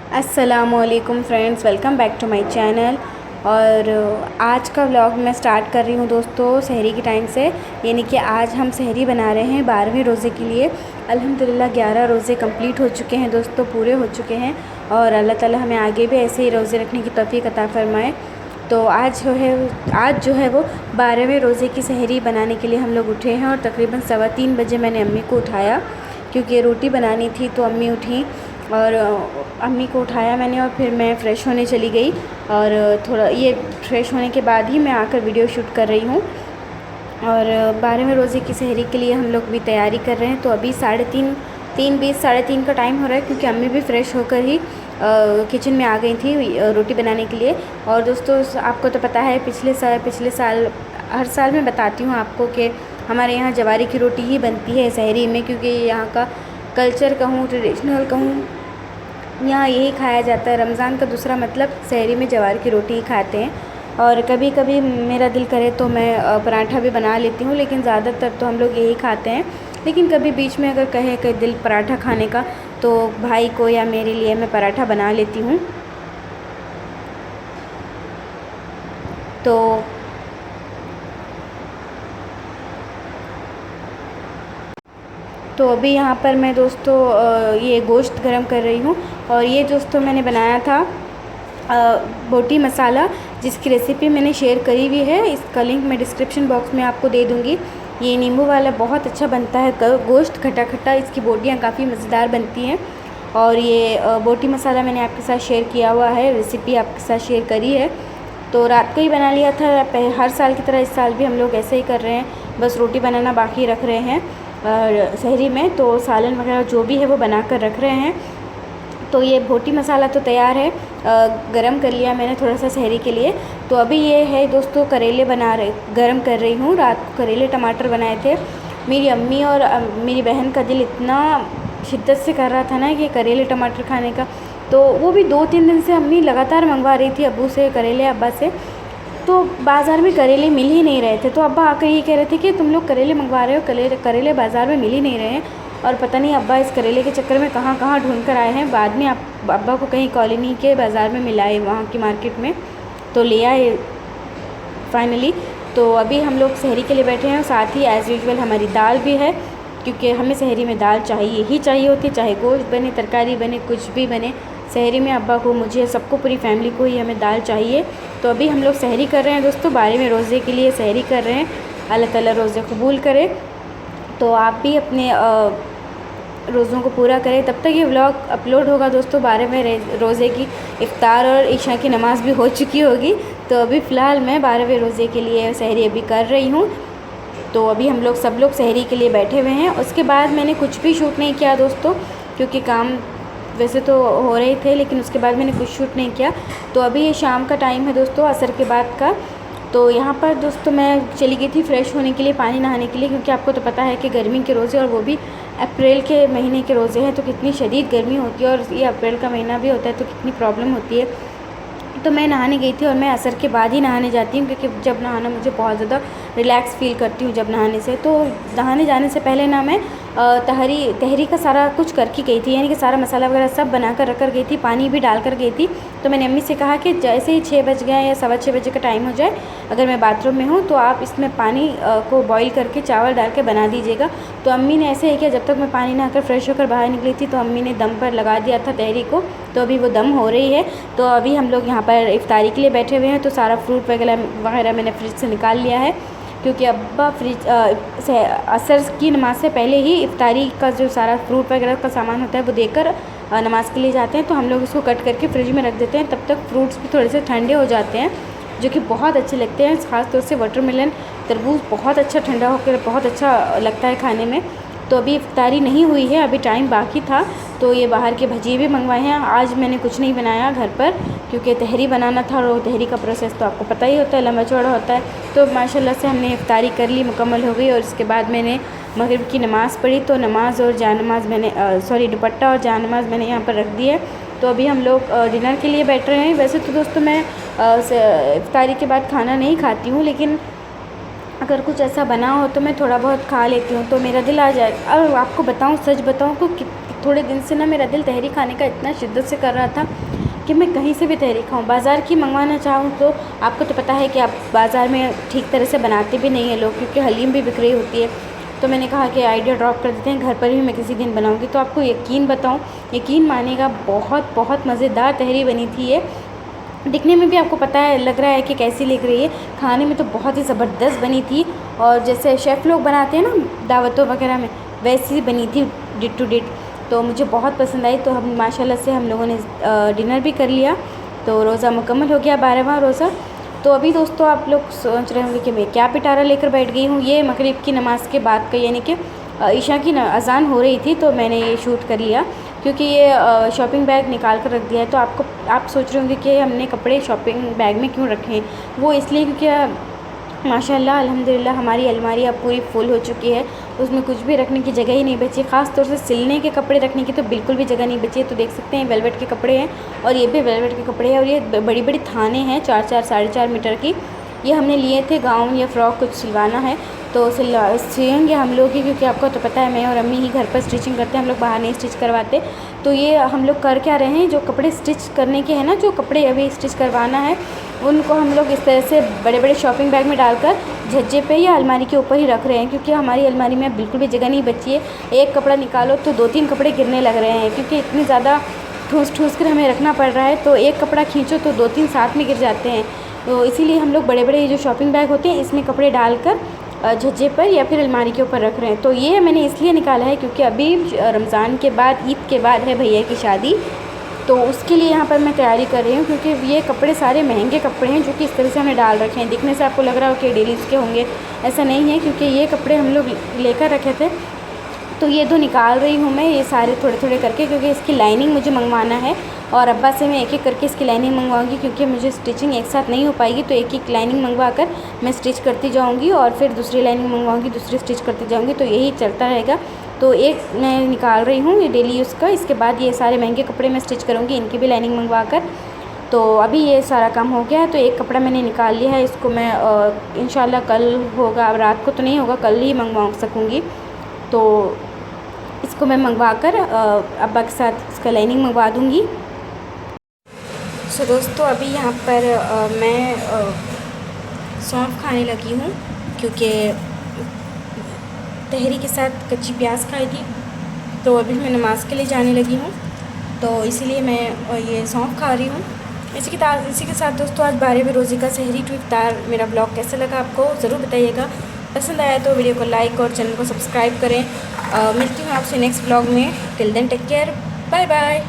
अस्सलामुअलैकुम friends, welcome back to my channel. और आज का व्लॉग मैं स्टार्ट कर रही हूँ दोस्तों सहरी के टाइम से। यानी कि आज हम सहरी बना रहे हैं 12वें रोज़े के लिए। अल्हम्दुलिल्लाह 11 रोज़े कंप्लीट हो चुके हैं दोस्तों, पूरे हो चुके हैं। और अल्लाह ताला हमें आगे भी ऐसे ही रोज़े रखने की तौफीक अता फ़रमाए। तो आज जो है वो 12वें रोज़े की सहरी बनाने के लिए हम लोग उठे हैं। और तकरीबन 3:15 बजे मैंने अम्मी को उठाया, क्योंकि रोटी बनानी थी। तो अम्मी उठी और अम्मी को उठाया मैंने, और फिर मैं फ़्रेश होने चली गई। और थोड़ा ये फ़्रेश होने के बाद ही मैं आकर वीडियो शूट कर रही हूँ। और 12वें रोज़े की सहरी के लिए हम लोग भी तैयारी कर रहे हैं। तो अभी 3:20 3:30 का टाइम हो रहा है, क्योंकि अम्मी भी फ़्रेश होकर ही किचन में आ गई थी रोटी बनाने के लिए। और दोस्तों आपको तो पता है पिछले साल हर साल मैं बताती हूँ आपको कि हमारे यहाँ जवारी की रोटी ही बनती है सहरी में, क्योंकि यहाँ का कल्चर कहूँ, ट्रेडिशनल कहूँ, यहाँ यही खाया जाता है। रमज़ान का दूसरा मतलब सहरी में जवार की रोटी ही खाते हैं। और कभी कभी मेरा दिल करे तो मैं पराठा भी बना लेती हूँ, लेकिन ज़्यादातर तो हम लोग यही खाते हैं। लेकिन कभी बीच में अगर कहे कि दिल पराठा खाने का, तो भाई को या मेरे लिए मैं पराठा बना लेती हूँ। तो अभी यहाँ पर मैं दोस्तों ये गोश्त गरम कर रही हूँ। और ये दोस्तों मैंने बनाया था बोटी मसाला, जिसकी रेसिपी मैंने शेयर करी हुई है। इसका लिंक मैं डिस्क्रिप्शन बॉक्स में आपको दे दूँगी। ये नींबू वाला बहुत अच्छा बनता है गोश्त, खट्टा खट्टा, इसकी बोटियाँ काफ़ी मज़ेदार बनती हैं। और ये बोटी मसाला मैंने आपके साथ शेयर किया हुआ है, रेसिपी आपके साथ शेयर करी है। तो रात को ही बना लिया था। हर साल की तरह इस साल भी हम लोग ऐसे ही कर रहे हैं, बस रोटी बनाना बाकी रख रहे हैं और सहरी में तो सालन वगैरह जो भी है वो बना कर रख रहे हैं। तो ये बोटी मसाला तो तैयार है, गरम कर लिया मैंने थोड़ा सा सहरी के लिए। तो अभी ये है दोस्तों करेले गरम कर रही हूँ। रात को करेले टमाटर बनाए थे। मेरी अम्मी और मेरी बहन का दिल इतना शिद्दत से कर रहा था ना कि करेले टमाटर खाने का, तो वो भी 2-3 दिन से अम्मी लगातार मंगवा रही थी अब्बू से करेले, अब्बा से। तो बाज़ार में करेले मिल ही नहीं रहे थे। तो अब्बा आकर ये कह रहे थे कि तुम लोग करेले मंगवा रहे हो, करेले बाज़ार में मिल ही नहीं रहे हैं। और पता नहीं अब्बा इस करेले के चक्कर में कहाँ कहाँ ढूंढ कर आए हैं। बाद में अब्बा को कहीं कॉलोनी के बाज़ार में मिलाए, वहाँ की मार्केट में, तो ले आए फाइनली। तो अभी हम लोग सहरी के लिए बैठे हैं। और साथ ही एज़ यूजुअल हमारी दाल भी है, क्योंकि हमें सहरी में दाल चाहिए होती है, चाहे गोश्त बने, तरकारी बने, कुछ भी बने। सहरी में अब्बा को, मुझे, सबको, पूरी फैमिली को ही हमें दाल चाहिए। तो अभी हम लोग सहरी कर रहे हैं दोस्तों, 12वें रोज़े के लिए सहरी कर रहे हैं। अल्लाह ताला रोज़े कबूल करे। तो आप भी अपने रोज़ों को पूरा करें। तब तक ये व्लॉग अपलोड होगा दोस्तों 12वें रोज़े की इफ्तार और इशा की नमाज़ भी हो चुकी होगी। तो अभी फ़िलहाल मैं 12वें रोज़े के लिए सहरी अभी कर रही हूँ। तो अभी हम लोग सब लोग सहरी के लिए बैठे हुए हैं। उसके बाद मैंने कुछ भी शूट नहीं किया दोस्तों, क्योंकि काम वैसे तो हो रहे थे, लेकिन उसके बाद मैंने कुछ शूट नहीं किया। तो अभी ये शाम का टाइम है दोस्तों, असर के बाद का। तो यहाँ पर दोस्तों मैं चली गई थी फ़्रेश होने के लिए, पानी नहाने के लिए, क्योंकि आपको तो पता है कि गर्मी के रोज़े, और वो भी अप्रैल के महीने के रोज़े हैं, तो कितनी शदीद गर्मी होती है। और ये अप्रैल का महीना भी होता है, तो कितनी प्रॉब्लम होती है। तो मैं नहाने गई थी, और मैं असर के बाद ही नहाने जाती हूँ, क्योंकि जब नहाना मुझे बहुत ज़्यादा रिलैक्स फ़ील करती हूँ जब नहाने से। तो नहाने जाने से पहले ना मैं तहरी का सारा कुछ करके गई थी, यानी कि सारा मसाला वगैरह सब बना कर रख कर गई थी, पानी भी डाल कर गई थी। तो मैंने अम्मी से कहा कि जैसे ही 6 बज गए या 6:15 बजे का टाइम हो जाए, अगर मैं बाथरूम में हूँ तो आप इसमें पानी को बॉईल करके चावल डाल के बना दीजिएगा। तो अम्मी ने ऐसे ही किया। जब तक मैं पानी नहाकर फ्रेश होकर बाहर निकली थी, तो अम्मी ने दम पर लगा दिया था तहरी को। तो अभी वो दम हो रही है। तो अभी हम लोग यहाँ पर इफ्तारी के लिए बैठे हुए हैं। तो सारा फ्रूट वगैरह मैंने फ्रिज से निकाल लिया है, क्योंकि अब्बा असर की नमाज़ से पहले ही इफ्तारी का जो सारा फ्रूट वगैरह का सामान होता है वो देकर नमाज़ के लिए जाते हैं। तो हम लोग इसको कट करके फ्रिज में रख देते हैं। तब तक फ्रूट्स भी थोड़े से ठंडे हो जाते हैं, जो कि बहुत अच्छे लगते हैं। ख़ास तौर से वाटरमेलन, तरबूज बहुत अच्छा ठंडा होकर बहुत अच्छा लगता है खाने में। तो अभी इफ्तारी नहीं हुई है, अभी टाइम बाकी था। तो ये बाहर के भजिए भी मंगवाए हैं। आज मैंने कुछ नहीं बनाया घर पर, क्योंकि तहरी बनाना था, और तहरी का प्रोसेस तो आपको पता ही होता है, लंबा चौड़ा होता है। तो माशाल्लाह से हमने इफ्तारी कर ली, मुकम्मल हो गई। और इसके बाद मैंने मगरिब की नमाज़ पढ़ी। तो नमाज और जानमाज़ मैंने दुपट्टा और जानमाज़ मैंने यहाँ पर रख दी है। तो अभी हम लोग डिनर के लिए बैठ रहे हैं। वैसे तो दोस्तों मैं इफ्तारी के बाद खाना नहीं खाती हूँ, लेकिन अगर कुछ ऐसा बना हो तो मैं थोड़ा बहुत खा लेती हूँ, तो मेरा दिल आ जाए। और आपको बताऊँ, सच बताऊँ तो थोड़े दिन से ना मेरा दिल तहरी खाने का इतना शिद्दत से कर रहा था कि मैं कहीं से भी तहरी खाऊं। बाज़ार की मंगवाना चाहूँ तो आपको तो पता है कि आप बाज़ार में ठीक तरह से बनाते भी नहीं हैं लोग, क्योंकि हलीम भी बिक रही होती है। तो मैंने कहा कि आइडिया ड्रॉप कर देते हैं, घर पर भी मैं किसी दिन बनाऊँगी। तो आपको यकीन बताऊँ, यकीन मानिएगा, बहुत बहुत मज़ेदार तहरी बनी थी ये। दिखने में भी आपको पता है, लग रहा है कि कैसी लग रही है, खाने में तो बहुत ही ज़बरदस्त बनी थी। और जैसे शेफ़ लोग बनाते हैं ना दावतों वगैरह में, वैसी बनी थी डिट टू डिट। तो मुझे बहुत पसंद आई। तो हम माशाल्लाह से हम लोगों ने डिनर भी कर लिया। तो रोज़ा मुकम्मल हो गया, 12वां रोज़ा। तो अभी दोस्तों आप लोग सोच रहे होंगे कि मैं क्या पिटारा लेकर बैठ गई हूँ। ये मगरिब की नमाज़ के बाद का, यानी कि ईशा की अज़ान हो रही थी तो मैंने ये शूट कर लिया, क्योंकि ये शॉपिंग बैग निकाल कर रख दिया है। तो आप सोच रहे होंगे कि हमने कपड़े शॉपिंग बैग में क्यों रखे हैं। वो इसलिए क्योंकि माशाल्लाह अल्हम्दुलिल्लाह हमारी अलमारी अब पूरी फुल हो चुकी है, उसमें कुछ भी रखने की जगह ही नहीं बची। ख़ास तौर से सिलने के कपड़े रखने की तो बिल्कुल भी जगह नहीं बची है। तो देख सकते हैं वेलवेट के कपड़े हैं, और ये भी वेलवेट के कपड़े हैं, और ये बड़ी बड़ी थाने हैं 4-4 साढ़े 4 मीटर की। ये हमने लिए थे, गाउन या फ्रॉक कुछ सिलवाना है तो सिलेंगे हम लोग ही, क्योंकि आपको तो पता है मैं और अम्मी ही घर पर स्टिचिंग करते हैं, हम लोग बाहर नहीं स्टिच करवाते। तो ये हम लोग कर क्या रहे हैं, जो कपड़े स्टिच करने के हैं ना, जो कपड़े अभी स्टिच करवाना है, उनको हम लोग इस तरह से बड़े बड़े शॉपिंग बैग में डालकर झज्जे पे या अलमारी के ऊपर ही रख रहे हैं, क्योंकि हमारी अलमारी में बिल्कुल भी जगह नहीं बची है। एक कपड़ा निकालो तो 2-3 कपड़े गिरने लग रहे हैं, क्योंकि इतनी ज़्यादा ठूस कर हमें रखना पड़ रहा है। तो एक कपड़ा खींचो तो 2-3 साथ में गिर जाते हैं। तो इसीलिए हम लोग बड़े बड़े जो शॉपिंग बैग होते हैं इसमें कपड़े डालकर झज्जे पर या फिर अलमारी के ऊपर रख रहे हैं। तो ये मैंने इसलिए निकाला है क्योंकि अभी रमज़ान के बाद, ईद के बाद है भैया की शादी, तो उसके लिए यहाँ पर मैं तैयारी कर रही हूँ। क्योंकि ये कपड़े सारे महंगे कपड़े हैं जो कि इस तरह से हमने डाल रखे हैं। दिखने से आपको लग रहा हो कि डेली के होंगे, ऐसा नहीं है, क्योंकि ये कपड़े हम लोग लेकर रखे थे। तो ये तो निकाल रही हूँ मैं ये सारे थोड़े थोड़े करके, क्योंकि इसकी लाइनिंग मुझे मंगवाना है, और अब्बा से मैं एक एक करके इसकी लाइनिंग मंगवाऊंगी, क्योंकि मुझे स्टिचिंग एक साथ नहीं हो पाएगी। तो एक एक लाइनिंग मंगवा कर मैं स्टिच करती जाऊंगी, और फिर दूसरी लाइनिंग मंगवाऊंगी, दूसरी स्टिच करती जाऊंगी। तो यही चलता रहेगा। तो एक मैं निकाल रही हूँ ये डेली यूज़ का, इसके बाद ये सारे महंगे कपड़े मैं स्टिच करूँगी, इनकी भी लाइनिंग मंगवा कर। तो अभी ये सारा काम हो गया है। तो एक कपड़ा मैंने निकाल लिया है, इसको मैं इंशाल्लाह कल होगा, अब रात को तो नहीं होगा, कल ही मंगवा सकूँगी। तो इसको मैं मंगवा कर अब्बा के साथ इसका लाइनिंग मंगवा दूँगी। सो दोस्तों अभी यहाँ पर मैं सौंफ खाने लगी हूँ, क्योंकि तहरी के साथ कच्ची प्याज खाई थी। तो अभी मैं नमाज़ के लिए जाने लगी हूँ, तो इसीलिए मैं ये सौंफ खा रही हूँ। इसी के साथ दोस्तों आज 12वें रोज़े का सहरी टू इफ्तार मेरा ब्लॉग कैसा लगा आपको ज़रूर बताइएगा। पसंद आया तो वीडियो को लाइक और चैनल को सब्सक्राइब करें। मिलती हूँ आपसे नेक्स्ट ब्लॉग में। Till then take care, bye bye.